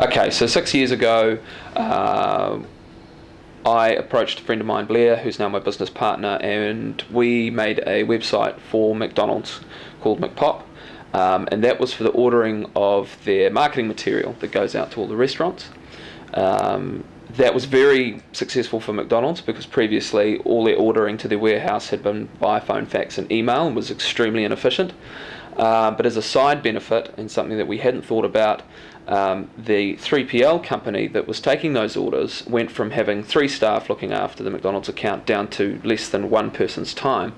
Okay, so 6 years ago, I approached a friend of mine, Blair, who's now my business partner, and we made a website for McDonald's called McPop, and that was for the ordering of their marketing material that goes out to all the restaurants. That was very successful for McDonald's because previously all their ordering to their warehouse had been by phone, fax and email and was extremely inefficient. But as a side benefit, and something that we hadn't thought about, the 3PL company that was taking those orders went from having 3 staff looking after the McDonald's account down to less than 1 person's time,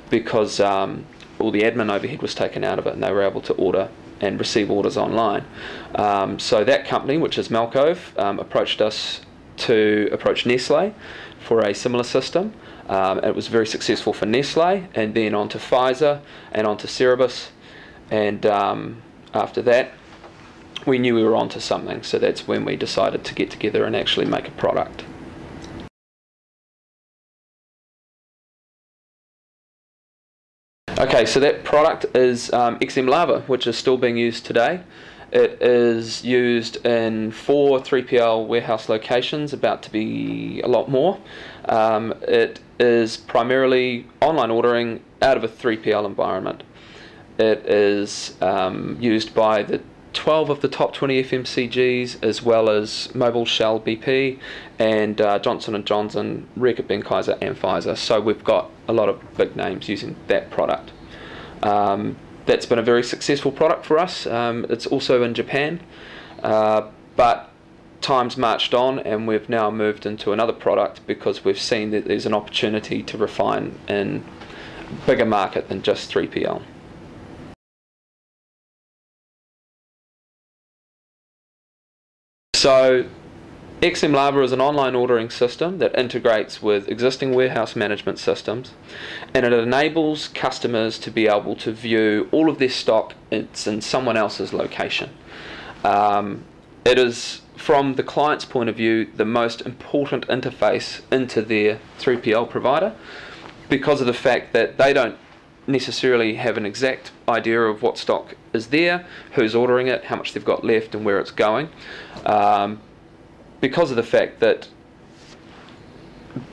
because all the admin overhead was taken out of it and they were able to order and receive orders online. So that company, which is Malcove, approached us to approach Nestle for a similar system. It was very successful for Nestle, and then on to Pfizer and on to Cerebus, and after that we knew we were onto something, so that's when we decided to get together and actually make a product. Okay, so that product is XM Lava, which is still being used today. It is used in 4 3PL warehouse locations, about to be a lot more. It is primarily online ordering out of a 3PL environment. It is used by the 12 of the top 20 FMCGs, as well as Mobil, Shell, BP, and Johnson & Johnson, Reckitt Benckiser and Pfizer. So we've got a lot of big names using that product. That's been a very successful product for us. It's also in Japan, but time's marched on and we've now moved into another product because we've seen that there's an opportunity to refine in a bigger market than just 3PL. So XM Lava is an online ordering system that integrates with existing warehouse management systems, and it enables customers to be able to view all of their stock. It's in someone else's location. It is, from the client's point of view, the most important interface into their 3PL provider, because of the fact that they don't necessarily have an exact idea of what stock is there, who's ordering it, how much they've got left and where it's going, because of the fact that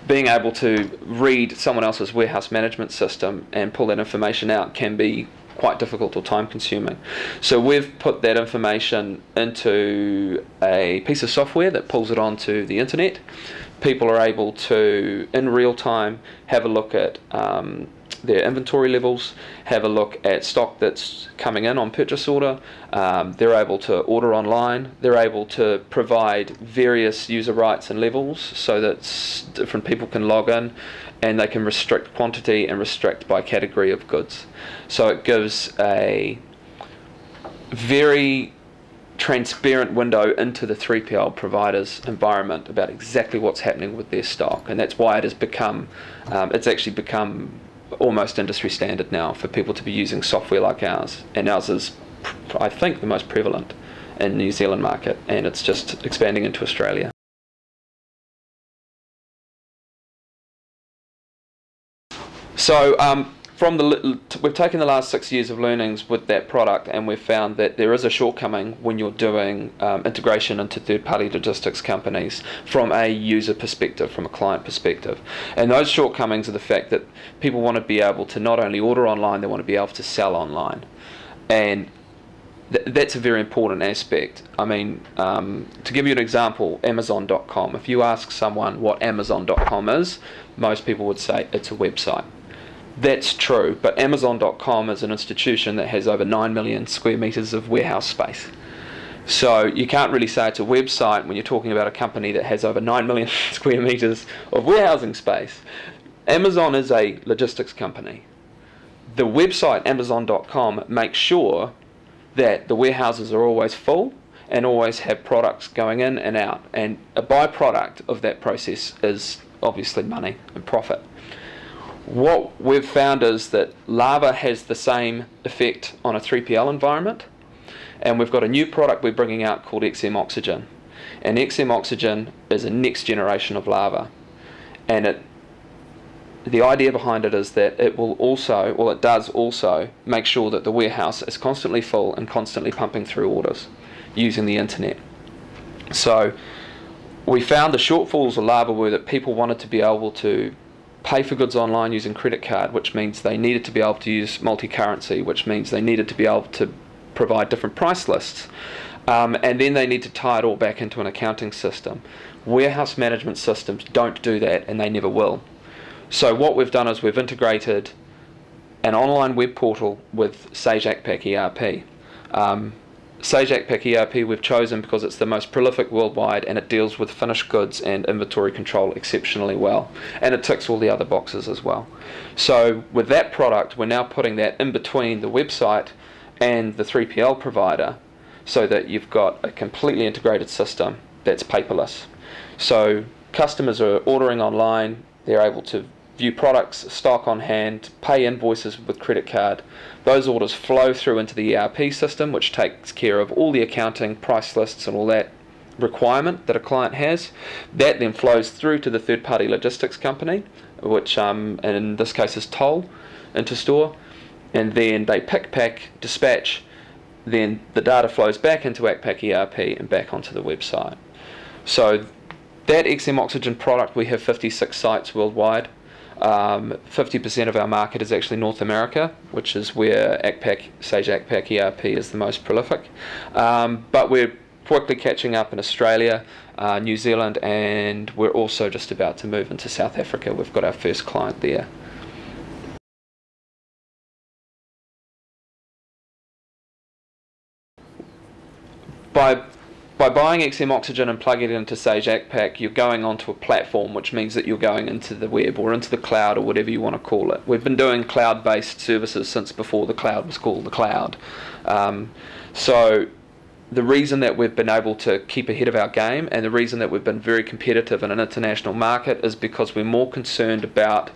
being able to read someone else's warehouse management system and pull that information out can be quite difficult or time consuming. So we've put that information into a piece of software that pulls it onto the internet. People are able to, in real time, have a look at their inventory levels, have a look at stock that's coming in on purchase order. They're able to order online. They're able to provide various user rights and levels so that different people can log in, and they can restrict quantity and restrict by category of goods. So it gives a very transparent window into the 3PL provider's environment about exactly what's happening with their stock, and that's why it has become, it's actually become almost industry standard now for people to be using software like ours, and ours is, I think, the most prevalent in the New Zealand market, and it's just expanding into Australia. So we've taken the last 6 years of learnings with that product, and we've found that there is a shortcoming when you're doing integration into third-party logistics companies from a user perspective, from a client perspective. And those shortcomings are the fact that people want to be able to not only order online, they want to be able to sell online. And that's a very important aspect. I mean, to give you an example, Amazon.com. If you ask someone what Amazon.com is, most people would say it's a website. That's true, but Amazon.com is an institution that has over 9 million square meters of warehouse space. So you can't really say it's a website when you're talking about a company that has over 9 million square meters of warehousing space. Amazon is a logistics company. The website Amazon.com makes sure that the warehouses are always full and always have products going in and out, and a byproduct of that process is obviously money and profit. What we've found is that Lava has the same effect on a 3PL environment, and we've got a new product we're bringing out called XM Oxygen. And XM Oxygen is a next generation of Lava, and the idea behind it is that it will also, well, it does also make sure that the warehouse is constantly full and constantly pumping through orders using the internet. So we found the shortfalls of labour were that people wanted to be able to pay for goods online using credit card, which means they needed to be able to use multi-currency, which means they needed to be able to provide different price lists. And then they need to tie it all back into an accounting system. Warehouse management systems don't do that, and they never will. So what we've done is we've integrated an online web portal with Sage ACPAC ERP. Sage ACPAC ERP we've chosen because it's the most prolific worldwide, and it deals with finished goods and inventory control exceptionally well, and it ticks all the other boxes as well. So with that product, we're now putting that in between the website and the 3PL provider, so that you've got a completely integrated system that's paperless. So customers are ordering online, they're able to view products, stock on hand, pay invoices with credit card. Those orders flow through into the ERP system, which takes care of all the accounting, price lists and all that requirement that a client has. That then flows through to the third-party logistics company, which in this case is Toll, into store, and then they pick, pack, dispatch. Then the data flows back into ACPAC ERP and back onto the website. So that XM Oxygen product, we have 56 sites worldwide. 50% of our market is actually North America, which is where Sage ACPAC ERP is the most prolific. But we're quickly catching up in Australia, New Zealand, and we're also just about to move into South Africa. We've got our first client there. By buying XM Oxygen and plugging it into Sage ACPAC, you're going onto a platform, which means that you're going into the web or into the cloud or whatever you want to call it. We've been doing cloud-based services since before the cloud was called the cloud. So the reason that we've been able to keep ahead of our game, and the reason that we've been very competitive in an international market, is because we're more concerned about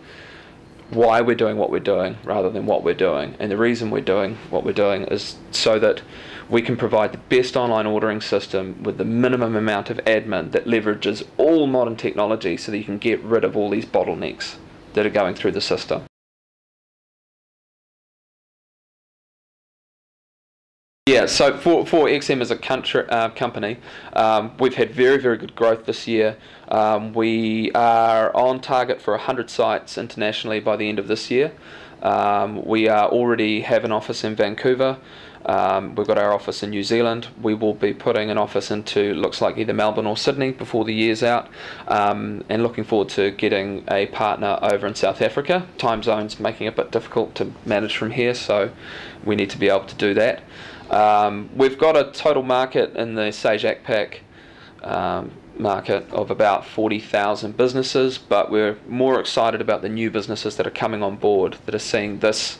why we're doing what we're doing rather than what we're doing. And the reason we're doing what we're doing is so that we can provide the best online ordering system with the minimum amount of admin that leverages all modern technology, so that you can get rid of all these bottlenecks that are going through the system. Yeah, so for XM as a company, we've had very, very good growth this year. We are on target for 100 sites internationally by the end of this year. We already have an office in Vancouver. We've got our office in New Zealand. We will be putting an office into, looks like, either Melbourne or Sydney before the year's out, and looking forward to getting a partner over in South Africa. Time zones making it a bit difficult to manage from here, so we need to be able to do that. We've got a total market in the Sage ACPAC market of about 40,000 businesses, but we're more excited about the new businesses that are coming on board, that are seeing this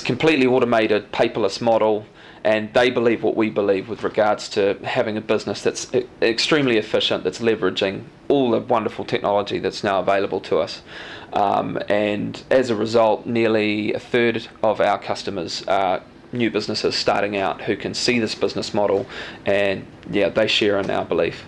completely automated, paperless model, and they believe what we believe with regards to having a business that's extremely efficient, that's leveraging all the wonderful technology that's now available to us. And as a result, nearly a third of our customers are new businesses starting out who can see this business model, and yeah, they share in our belief.